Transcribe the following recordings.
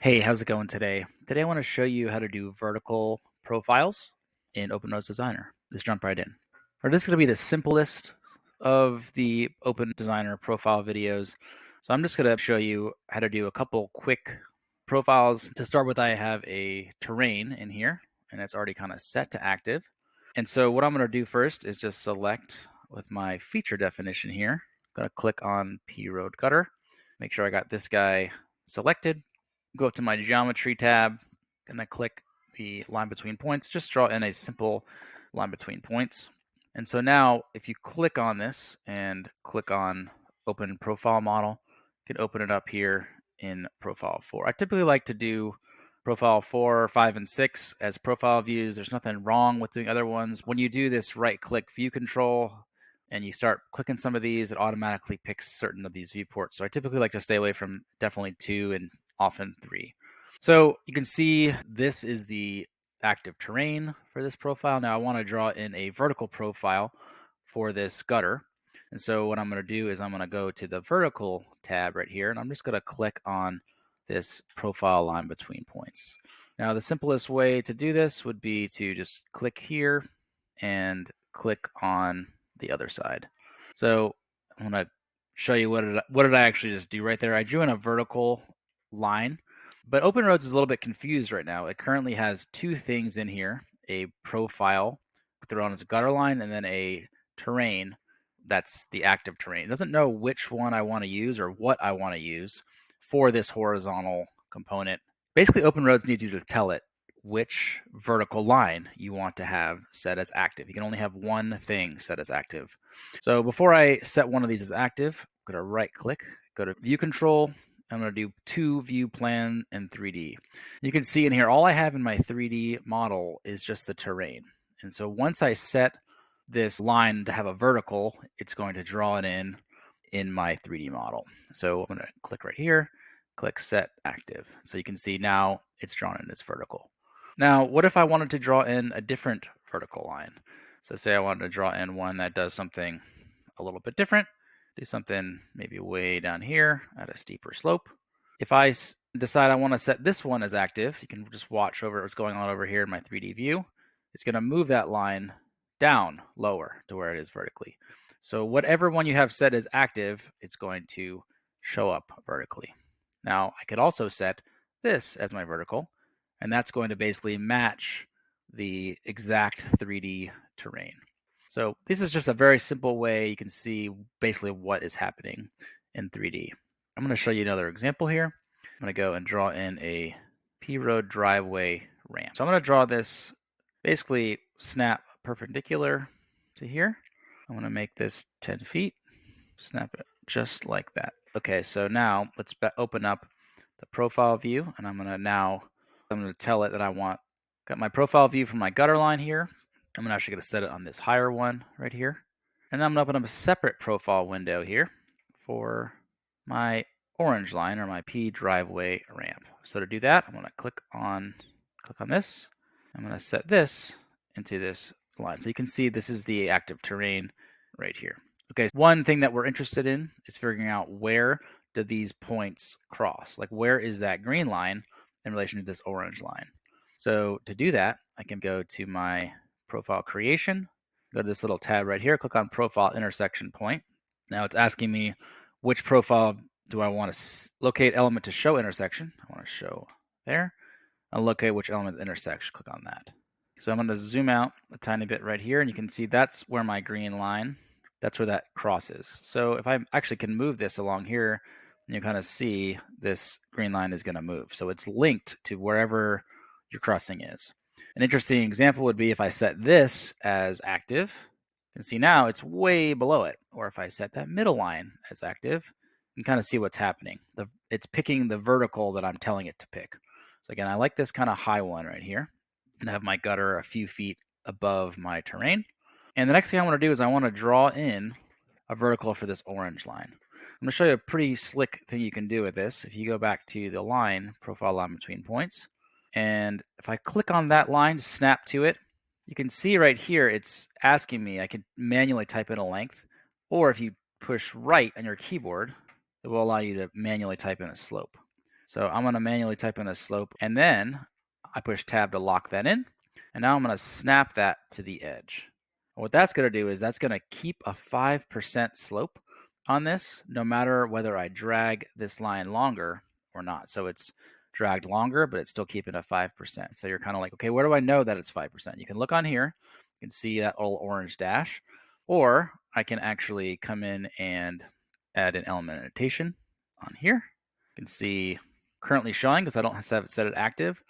Hey, how's it going today? Today I want to show you how to do vertical profiles in OpenRoadsDesigner. Let's jump right in. This is going to be the simplest of the OpenDesigner profile videos. So I'm just going to show you how to do a couple quick profiles. To start with, I have a terrain in here, and it's already kind of set to active. And so what I'm going to do first is just select with my feature definition here. I'm going to click on P road gutter. Make sure I got this guy selected. Go up to my geometry tab, and I click the line between points. Just draw in a simple line between points. And so now if you click on this and click on open profile model, you can open it up here in profile 4. I typically like to do profile 4, 5, and 6 as profile views. There's nothing wrong with doing other ones. When you do this right click view control and you start clicking some of these, it automatically picks certain of these viewports. So I typically like to stay away from definitely 2 and often 3. So you can see this is the active terrain for this profile. Now I want to draw in a vertical profile for this gutter. And so what I'm going to do is I'm going to go to the vertical tab right here, and I'm just going to click on this profile line between points. Now the simplest way to do this would be to just click here and click on the other side. So I'm going to show you what did I actually just do right there. I drew in a vertical line, but OpenRoads is a little bit confused right now. It currently has two things in here, a profile thrown as a gutter line and then a terrain that's the active terrain. It doesn't know which one I want to use or what I want to use for this horizontal component. Basically, OpenRoads needs you to tell it which vertical line you want to have set as active. You can only have one thing set as active. So before I set one of these as active, I'm going to right click, go to view control. I'm going to do 2 view plan and 3D. You can see in here, all I have in my 3D model is just the terrain. And so once I set this line to have a vertical, it's going to draw it in my 3D model. So I'm going to click right here, click set active. So you can see now it's drawn in as vertical. Now, what if I wanted to draw in a different vertical line? So say I wanted to draw in one that does something a little bit different, do something maybe way down here at a steeper slope. If I decide I want to set this one as active, you can just watch over what's going on over here in my 3D view. It's going to move that line down lower to where it is vertically. So whatever one you have set as active, it's going to show up vertically. Now I could also set this as my vertical, and that's going to basically match the exact 3D terrain. So this is just a very simple way you can see basically what is happening in 3D. I'm going to show you another example here. I'm going to go and draw in a P road driveway ramp. So I'm going to draw this basically snap perpendicular to here. I'm going to make this 10 feet, snap it just like that. Okay, so now let's open up the profile view, and I'm going to tell it that I got my profile view from my gutter line here. I'm actually going to set it on this higher one right here. And I'm going to open up a separate profile window here for my orange line or my P driveway ramp. So to do that, I'm going to click on this. I'm going to set this into this line. So you can see this is the active terrain right here. Okay, so one thing that we're interested in is figuring out where do these points cross? Like where is that green line in relation to this orange line? So to do that, I can go to my profile creation, go to this little tab right here, click on profile intersection point. Now it's asking me which profile do I want to locate element to show intersection. I want to show there. I'll locate which element intersects, click on that. So I'm going to zoom out a tiny bit right here, and you can see that's where my green line, that's where that crosses. So if I actually can move this along here, you kind of see this green line is going to move. So it's linked to wherever your crossing is. An interesting example would be if I set this as active, you can see now it's way below it. Or if I set that middle line as active, you can kind of see what's happening. It's picking the vertical that I'm telling it to pick. So again, I like this kind of high one right here, and I have my gutter a few feet above my terrain. And the next thing I want to do is I want to draw in a vertical for this orange line. I'm going to show you a pretty slick thing you can do with this. If you go back to the line, profile line between points, and if I click on that line, snap to it, you can see right here it's asking me, I can manually type in a length, or if you push right on your keyboard, it will allow you to manually type in a slope. So I'm going to manually type in a slope, and then I push tab to lock that in. And now I'm going to snap that to the edge. What that's going to do is that's going to keep a 5% slope on this, no matter whether I drag this line longer or not. So it's dragged longer, but it's still keeping a 5%. So you're kind of like, okay, where do I know that it's 5%? You can look on here. You can see that little orange dash. Or I can actually come in and add an element annotation on here. You can see currently showing because I don't have it set it active,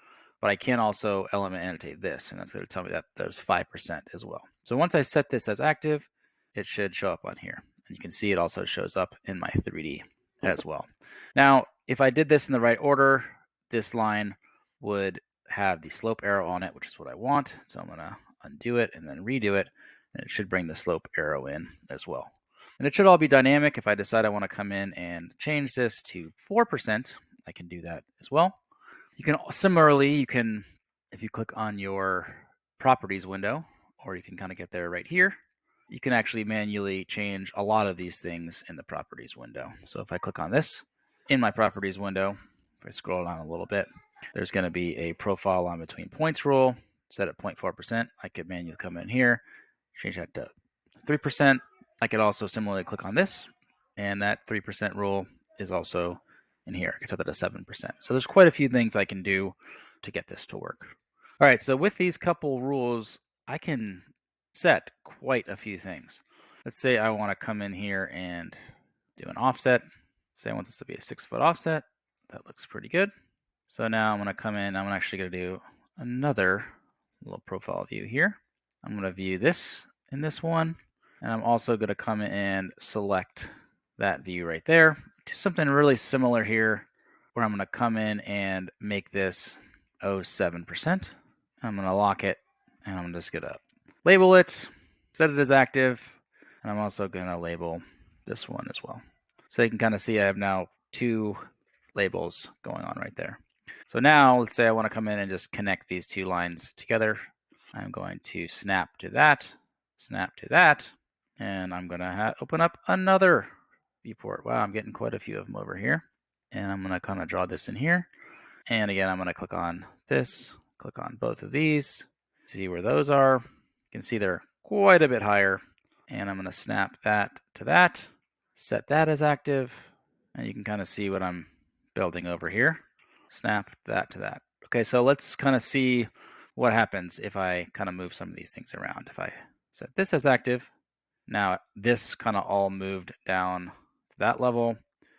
but I can also element annotate this, and that's going to tell me that there's 5% as well. So once I set this as active, it should show up on here. And you can see it also shows up in my 3D as well. Now, if I did this in the right order, this line would have the slope arrow on it, which is what I want. So I'm going to undo it and then redo it, and it should bring the slope arrow in as well. And it should all be dynamic. If I decide I want to come in and change this to 4%, I can do that as well. You can similarly, if you click on your properties window, or you can kind of get there right here, you can actually manually change a lot of these things in the properties window. So if I click on this in my properties window, if I scroll down a little bit, there's going to be a profile line between points rule set at 0.4%. I could manually come in here, change that to 3%. I could also similarly click on this, and that 3% rule is also in here. I can set that to 7%. So there's quite a few things I can do to get this to work. All right, so with these couple rules, I can set quite a few things. Let's say I want to come in here and do an offset. Say I want this to be a 6-foot offset. That looks pretty good. So now I'm going to come in. I'm actually going to do another little profile view here. I'm going to view this in this one. And I'm also going to come in and select that view right there. Do something really similar here where I'm going to come in and make this 7%. I'm going to lock it, and I'm just going to label it, set it as active, and I'm also going to label this one as well. So you can kind of see I have now 2 labels going on right there. So now let's say I want to come in and just connect these 2 lines together. I'm going to snap to that, and I'm going to open up another viewport. Wow, I'm getting quite a few of them over here. And I'm going to kind of draw this in here. And again, I'm going to click on this, click on both of these, see where those are. You can see they're quite a bit higher. And I'm going to snap that to that, set that as active, and you can kind of see what I'm building over here. Snap that to that. Okay, so let's kind of see what happens if I kind of move some of these things around. If I set this as active, now this kind of all moved down to that level.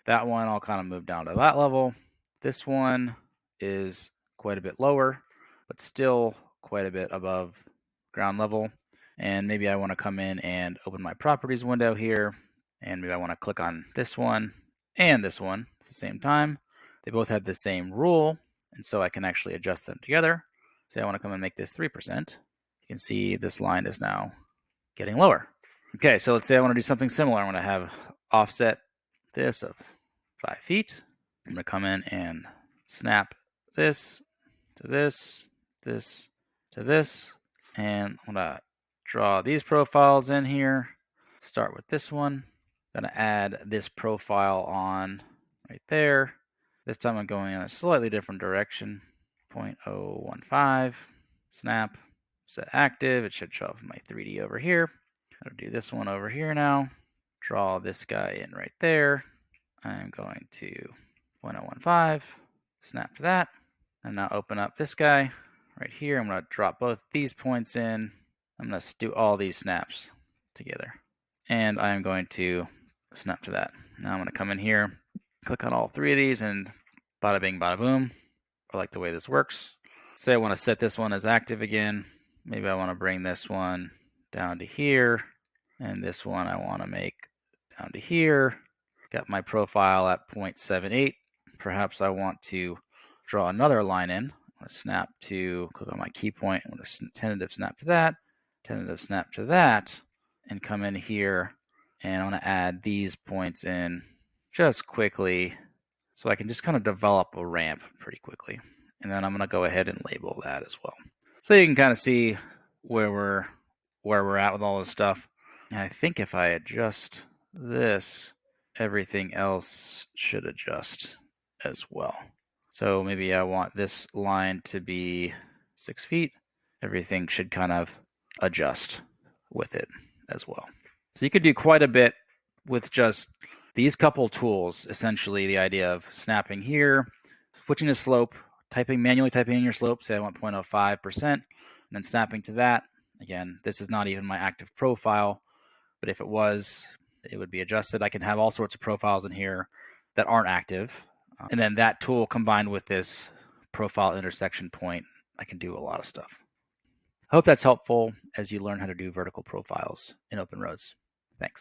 That one all kind of moved down to that level. This one is quite a bit lower, but still quite a bit above ground level. And maybe I want to come in and open my properties window here. And maybe I want to click on this one and this one at the same time. They both have the same rule, and so I can actually adjust them together. Say I want to come and make this 3%. You can see this line is now getting lower. Okay, so let's say I want to do something similar. I want to have offset this of 5 feet. I'm going to come in and snap this to this, this to this, and I'm going to draw these profiles in here. Start with this one. I'm going to add this profile on right there. This time I'm going in a slightly different direction. 0.015, snap, set active. It should show up in my 3D over here. I'll do this one over here now. Draw this guy in right there. I'm going to 0.015, snap to that. And now open up this guy right here. I'm going to drop both these points in. I'm going to do all these snaps together. And I'm going to snap to that. Now I'm going to come in here, click on all 3 of these, and bada bing, bada boom. I like the way this works. Say I want to set this one as active again. Maybe I want to bring this one down to here, and this one I want to make down to here. Got my profile at 0.78. Perhaps I want to draw another line in. I'm going to snap to, click on my key point. I'm going to tentative snap to that, tentative snap to that, and come in here, and I'm going to add these points in just quickly so I can just kind of develop a ramp pretty quickly. And then I'm going to go ahead and label that as well. So you can kind of see where we're at with all this stuff. And I think if I adjust this, everything else should adjust as well. So maybe I want this line to be 6 feet. Everything should kind of adjust with it as well. So you could do quite a bit with just these couple tools. Essentially, the idea of snapping here, switching the slope, manually typing in your slope, say I want 0.05%, and then snapping to that. Again, this is not even my active profile, but if it was, it would be adjusted. I can have all sorts of profiles in here that aren't active. And then that tool combined with this profile intersection point, I can do a lot of stuff. I hope that's helpful as you learn how to do vertical profiles in OpenRoads.